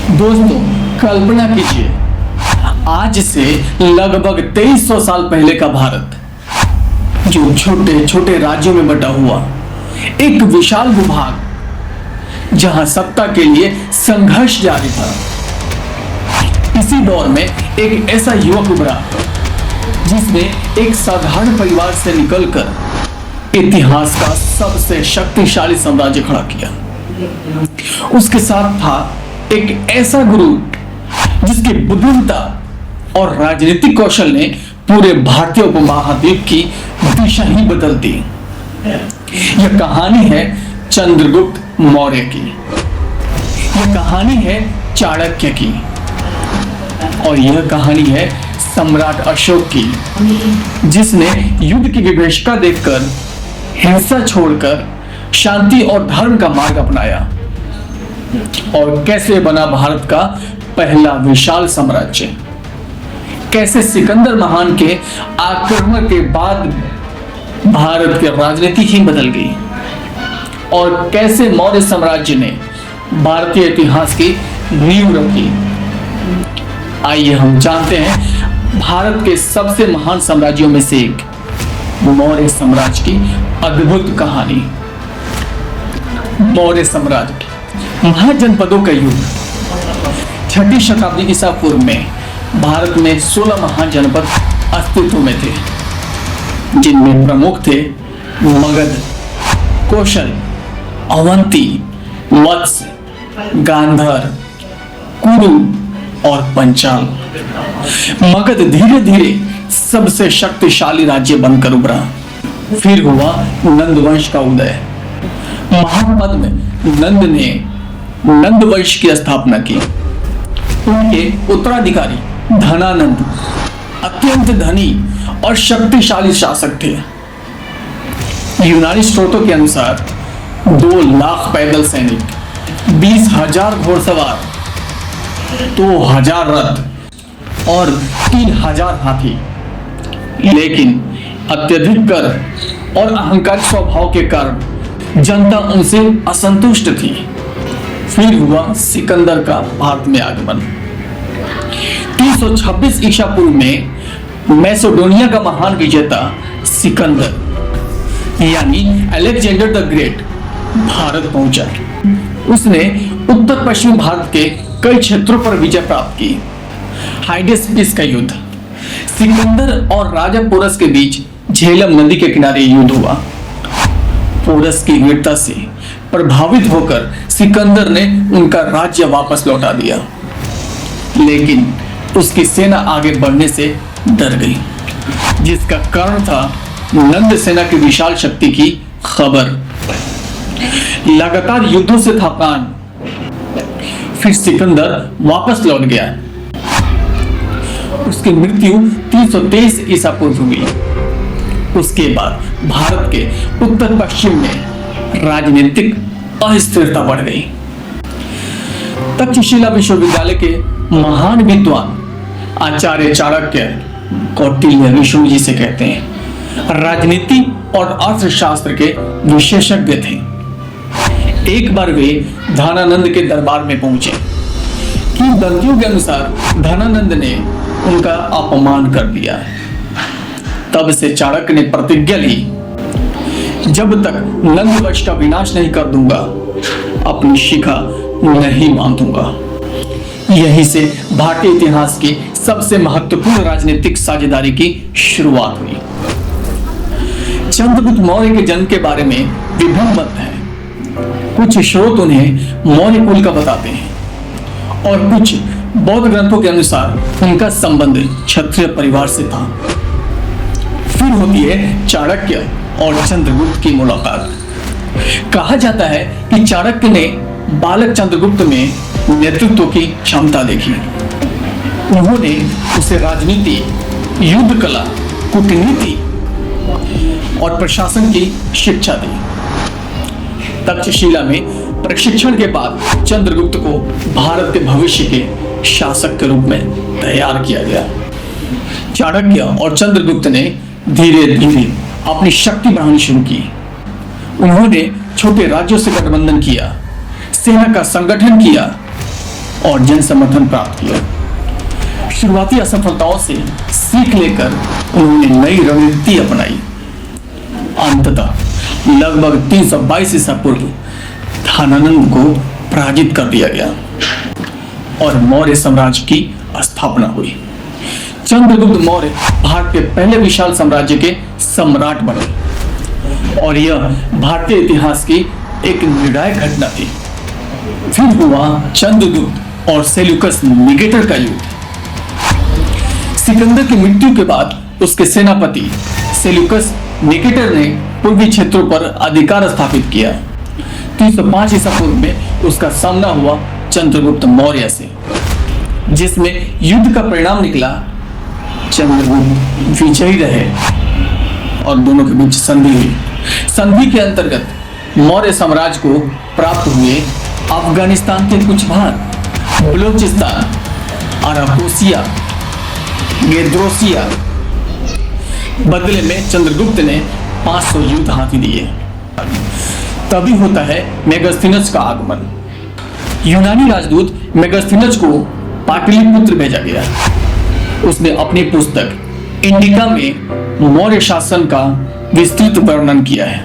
दोस्तों, कल्पना कीजिए, आज से लगभग 2300 साल पहले का भारत, जो छोटे छोटे राज्यों में बटा हुआ एक विशाल भूभाग, जहां सत्ता के लिए संघर्ष जारी था। इसी दौर में एक ऐसा युवक उभरा जिसने एक साधारण परिवार से निकलकर इतिहास का सबसे शक्तिशाली साम्राज्य खड़ा किया। उसके साथ था एक ऐसा गुरु जिसकी बुद्धिमत्ता और राजनीतिक कौशल ने पूरे भारतीय उपमहाद्वीप की दिशा ही बदल दी। यह कहानी है चंद्रगुप्त मौर्य की। यह कहानी है चाणक्य की। और यह कहानी है सम्राट अशोक की, जिसने युद्ध की विभीषिका देखकर हिंसा छोड़कर शांति और धर्म का मार्ग अपनाया और कैसे बना भारत का पहला विशाल साम्राज्य। कैसे सिकंदर महान के आक्रमण के बाद भारत की राजनीति ही बदल गई और कैसे मौर्य साम्राज्य ने भारतीय इतिहास की नींव रखी। आइए हम जानते हैं भारत के सबसे महान साम्राज्यों में से एक मौर्य साम्राज्य की अद्भुत कहानी। मौर्य साम्राज्य महाजनपदों का युग। 6ठी शताब्दी ईसा पूर्व में भारत में 16 महाजनपद अस्तित्व में थे, जिनमें प्रमुख थे मगध, कौशल, अवंती, वत्स, गांधार, कुरु और पंचाल। मगध धीरे धीरे सबसे शक्तिशाली राज्य बनकर उभरा। फिर हुआ नंद वंश का उदय। महापद में नंद ने नंद वंश की स्थापना की। उनके उत्तराधिकारी धनानंद अत्यंत धनी और शक्तिशाली शासक थे। यूनानी स्रोतों के अनुसार 2 लाख पैदल सैनिक, 20,000 घोड़सवार, 2,000 रथ और 3,000 हाथी। लेकिन अत्यधिक कर और अहंकारी स्वभाव के कारण जनता उनसे असंतुष्ट थी। फिर हुआ सिकंदर का भारत में आगमन। 326 ईसा पूर्व में मैसेडोनिया का महान विजेता सिकंदर यानी अलेक्जेंडर द ग्रेट भारत पहुंचा। उसने उत्तर पश्चिम भारत के कई क्षेत्रों पर विजय प्राप्त की। हाइडेस्पिस का युद्ध। सिकंदर और राजा पोरस के बीच झेलम नदी के किनारे युद्ध हुआ। पोरस की वीरता से प्रभावित होकर सिकंदर ने उनका राज्य वापस लौटा दिया, लेकिन उसकी सेना आगे बढ़ने से डर गई, जिसका कारण था नंद सेना की विशाल शक्ति की खबर। लगातार युद्धों से थकान, फिर सिकंदर वापस लौट गया। उसकी मृत्यु 323 ईसा पूर्व हुई। उसके बाद भारत के उत्तर पश्चिम में राजनीतिक अस्थिरता बढ़ गई। तक्षशिला विश्वविद्यालय के महान विद्वान आचार्य चाणक्य, कौटिल्य ऋषि जिसे कहते हैं, राजनीति और अर्थशास्त्र के विशेषज्ञ थे। एक बार वे धनानंद के दरबार में पहुंचे। किंवदंतियों के अनुसार धनानंद ने उनका अपमान कर दिया। तब से चाणक्य ने प्रतिज्ञा ली, जब तक नंद वंश का विनाश नहीं कर दूंगा, अपनी शिखा नहीं बांधूंगा। यहीं से भारतीय इतिहास की सबसे महत्वपूर्ण राजनीतिक साझेदारी की शुरुआत हुई। चंद्रगुप्त मौर्य के जन्म के बारे में विभिन्न मत हैं। कुछ स्रोत उन्हें मौर्य कुल का बताते हैं और कुछ बौद्ध ग्रंथों के अनुसार उनका संबंध क्षत्रिय परिवार से था। फिर होती है चाणक्य और चंद्रगुप्त की मुलाकात। कहा जाता है कि चाणक्य ने बालक चंद्रगुप्त में नेतृत्व की क्षमता देखी। उन्होंने उसे राजनीति, युद्ध कला, कूटनीति और प्रशासन की शिक्षा दी। तक्षशिला में प्रशिक्षण के बाद चंद्रगुप्त को भारत के भविष्य के शासक के रूप में तैयार किया गया। चाणक्य और चंद्रगुप्त ने धीरे धीरे अपनी शक्ति बढ़ानी शुरू की। उन्होंने छोटे राज्यों से गठबंधन किया, सेना का संगठन किया और जन समर्थन प्राप्त किया। शुरुआती असफलताओं से सीख लेकर उन्होंने नई रणनीति अपनाई। अंततः लगभग 322 ईसा पूर्व धनानंद को पराजित कर दिया गया और मौर्य साम्राज्य की स्थापना हुई। चंद्रगुप्त मौर्य भारत के पहले विशाल साम्राज्य के सम्राट बने और यह भारतीय इतिहास की एक निर्णायक घटना थी। फिर हुआ चंद्रगुप्त और सेल्यूकस निकेटर का युद्ध। सिकंदर की मृत्यु के बाद उसके सेनापति सेल्यूकस निकेटर ने पूर्वी क्षेत्रों पर अधिकार स्थापित किया। 305 ईसा पूर्व में उसका सामना हुआ चंद्रगुप्त मौर्य से, जिसमें युद्ध का परिणाम निकला चंद्रगुप्त विजयी रहे और दोनों के बीच संधि हुई। संधि के अंतर्गत मौर्य साम्राज्य को प्राप्त हुए अफगानिस्तान के कुछ भाग, बलूचिस्तान, अराकोसिया, गेद्रोसिया। बदले में चंद्रगुप्त ने 500 युद्ध हाथी दिए। तभी होता है मेगास्थनीज का आगमन। यूनानी राजदूत मेगास्थनीज को पाटलिपुत्र भेजा गया। उसने अपनी पुस्तक इंडिका में मौर्य शासन का विस्तृत वर्णन किया है।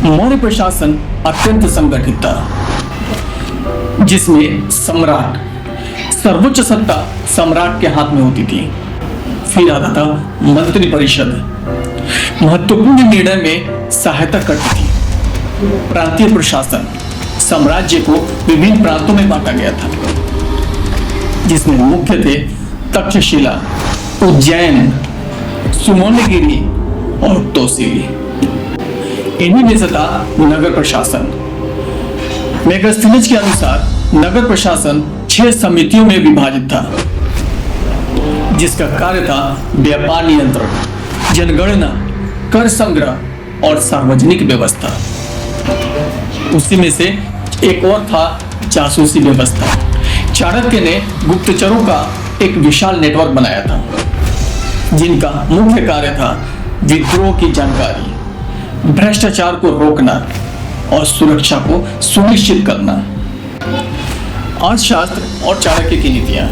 मौर्य प्रशासन अत्यंत संगठित था, जिसमें सम्राट, सर्वोच्च सत्ता सम्राट के हाथ में होती थी। फिर आता था मंत्री परिषद, महत्वपूर्ण निर्णय में सहायता करती थी। प्रांतीय प्रशासन, साम्राज्य को विभिन्न प्रांतों में बांटा गया था, जिसमें मुख्य थे तक्षशिला, उज्जैन, सुमोनगिरी और तोसीली। इन्हीं में से था नगर प्रशासन। मेगास्थनीज के अनुसार नगर प्रशासन 6 समितियों में विभाजित था, जिसका कार्य था व्यापार नियंत्रण, जनगणना, कर संग्रह और सार्वजनिक व्यवस्था। उसी में से एक और था जासूसी व्यवस्था। चाणक्य ने गुप्तचरों का एक विशाल नेटवर्क बनाया था, जिनका मुख्य कार्य था विद्रोह की जानकारी, भ्रष्टाचार को रोकना और सुरक्षा को सुनिश्चित करना। अर्थशास्त्र और चाणक्य की नीतियां।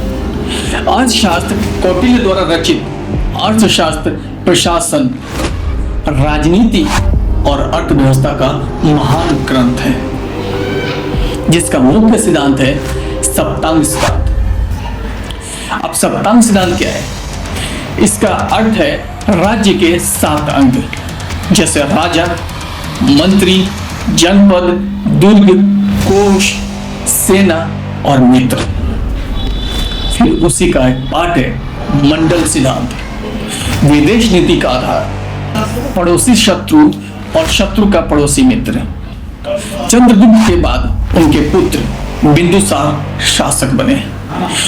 अर्थशास्त्र कौटिल्य द्वारा रचित अर्थशास्त्र प्रशासन, राजनीति और अर्थव्यवस्था का महान ग्रंथ है, जिसका मुख्य सिद्धांत है सप्तांग सिद्धांत। अब सप्तांग सिद्धांत क्या है? इसका अर्थ है राज्य के 7 अंग, जैसे राजा, मंत्री, जनपद, दुर्ग, कोष, सेना और मित्र। फिर उसी का एक पार्ट है मंडल सिद्धांत, विदेश नीति का आधार, पड़ोसी शत्रु और शत्रु का पड़ोसी मित्र। चंद्रगुप्त के बाद उनके पुत्र बिंदुसार शासक बने।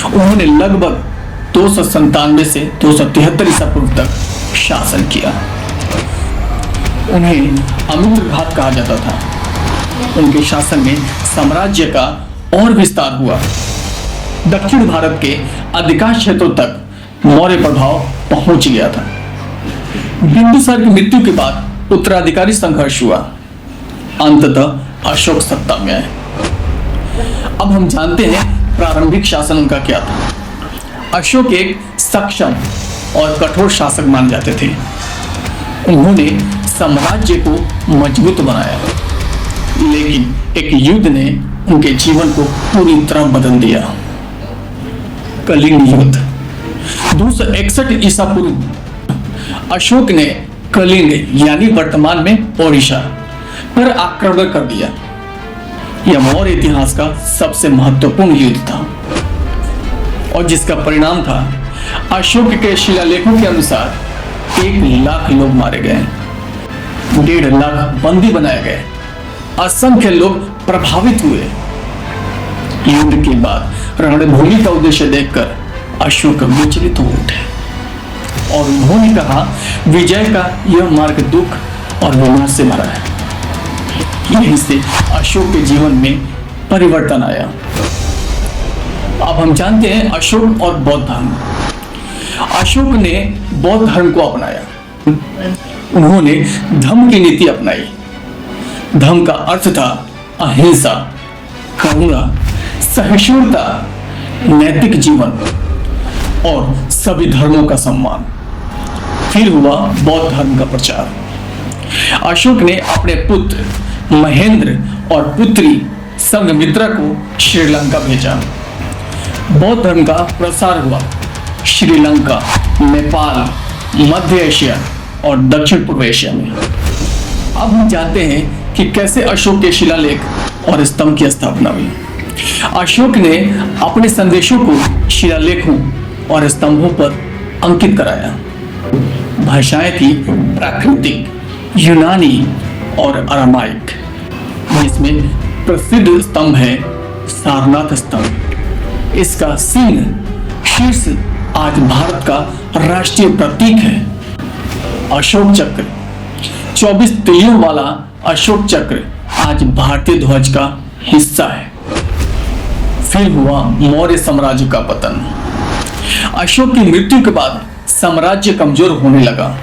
उन्होंने लगभग 297 से 273 ईसा पूर्व तक शासन किया। उन्हें अमित्रघात कहा जाता था। उनके शासन में साम्राज्य का और विस्तार हुआ। दक्षिण भारत के अधिकांश क्षेत्रों तक मौर्य प्रभाव पहुंच गया था। बिंदुसार की मृत्यु के बाद उत्तराधिकारी संघर्ष हुआ। अंततः अशोक सत्ता में आए। अब हम जानते हैं प्रारंभिक शासन उनका क्या था। अशोक एक सक्षम और कठोर शासक माने जाते थे। उन्होंने साम्राज्य को मजबूत बनाया, लेकिन एक युद्ध ने उनके जीवन को पूरी तरह बदल दिया। कलिंग युद्ध 261 ईसा पूर्व अशोक ने कलिंग यानी वर्तमान में ओडिशा पर आक्रमण कर दिया। यह मौर्य इतिहास का सबसे महत्वपूर्ण युद्ध था और जिसका परिणाम था अशोक के शिलालेखों के अनुसार 1 लाख लोग मारे गए, 1.5 लाख बंदी बनाए गए, असंख्य लोग प्रभावित हुए। युद्ध के बाद रणभूमि का उद्देश्य देखकर अशोक विचलित हो उठे और उन्होंने कहा, विजय का यह मार्ग दुख और विनाश से भरा है। यहीं से अशोक के जीवन में परिवर्तन आया। अब हम जानते हैं अशोक और बौद्ध धर्म। अशोक ने बौद्ध धर्म को अपनाया। उन्होंने धम्म की नीति अपनाई। धम्म का अर्थ था अहिंसा, करुणा, सहिष्णुता, नैतिक जीवन और सभी धर्मों का सम्मान। फिर हुआ बौद्ध धर्म का प्रचार। अशोक ने अपने पुत्र महेंद्र और पुत्री संघमित्रा को श्रीलंका भेजा। बौद्ध धर्म का प्रसार हुआ श्रीलंका, नेपाल, मध्य एशिया और दक्षिण पूर्व एशिया में। अब हम जानते हैं कि कैसे अशोक के शिलालेख और स्तंभ की स्थापना हुई। अशोक ने अपने संदेशों को शिलालेखों और स्तंभों पर अंकित कराया। भाषाएं थी प्राकृतिक, यूनानी और अरामाइक। इसमें प्रसिद्ध स्तंभ है सारनाथ स्तंभ। इसका सिंह शीर्ष आज भारत का राष्ट्रीय प्रतीक है। अशोक चक्र, 24 तीलियों वाला अशोक चक्र आज भारतीय ध्वज का हिस्सा है। फिर हुआ मौर्य साम्राज्य का पतन। अशोक की मृत्यु के बाद साम्राज्य कमजोर होने लगा,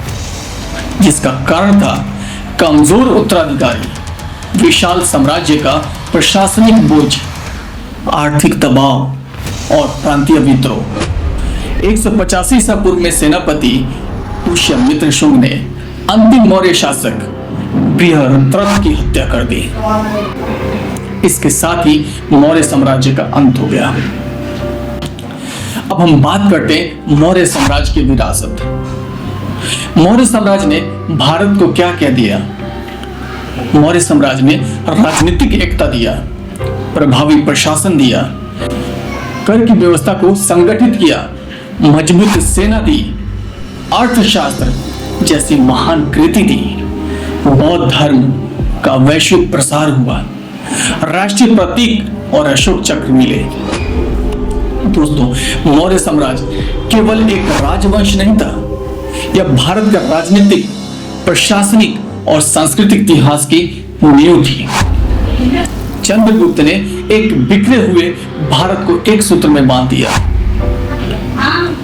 जिसका कारण था कमजोर उत्तराधिकारी, विशाल साम्राज्य का प्रशासनिक बोझ, आर्थिक दबाव और प्रांतीय विद्रोह। 185 ईसा पूर्व में सेनापति पुष्यमित्र शुंग ने अंतिम मौर्य शासक बृहद्रथ की हत्या कर दी। इसके साथ ही मौर्य साम्राज्य का अंत हो गया। अब हम बात करते हैं मौर्य साम्राज्य की विरासत। मौर्य साम्राज्य ने भारत को क्या क्या दिया? मौर्य साम्राज्य ने राजनीतिक एकता दिया, प्रभावी प्रशासन दिया, कर की व्यवस्था को संगठित किया, मजबूत सेना दी, अर्थशास्त्र जैसी महान कृति दी, बौद्ध धर्म का वैश्विक प्रसार हुआ, राष्ट्रीय प्रतीक और अशोक चक्र मिले। दोस्तों, मौर्य साम्राज्य केवल एक राजवंश नहीं था, यह भारत का राजनीतिक, प्रशासनिक और सांस्कृतिक इतिहास की नींव थी। चंद्रगुप्त ने एक बिखरे हुए भारत को एक सूत्र में बांध दिया,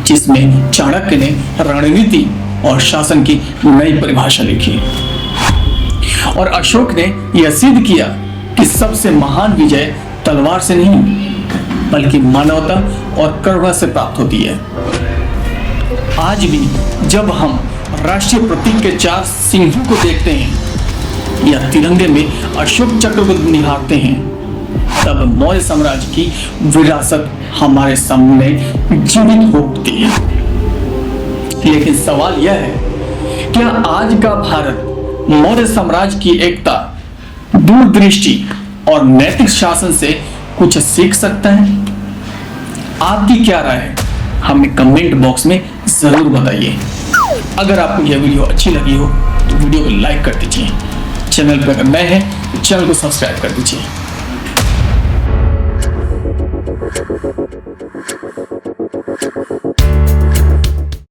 जिसमें चाणक्य ने रणनीति और शासन की नई परिभाषा लिखी। और अशोक ने यह सिद्ध किया कि सबसे महान विजय तलवार से नहीं, बल्कि मानवता और करुणा से प्राप्त होती है। आज भी जब हम राष्ट्रीय प्रतीक के 4 सिंहों को देखते हैं या तिरंगे में अशोक चक्र को निहारते हैं, तब मौर्य साम्राज्य की विरासत हमारे सामने जीवित होती है। लेकिन सवाल यह है, क्या आज का भारत मौर्य साम्राज्य की एकता, दूरदृष्टि और नैतिक शासन से कुछ सीख सकता है? आपकी क्या राय है? हमें कमेंट बॉक्स में जरूर बताइए। अगर आपको यह वीडियो अच्छी लगी हो तो वीडियो को लाइक कर दीजिए। चैनल पर अगर नए हैं तो चैनल को सब्सक्राइब कर दीजिए।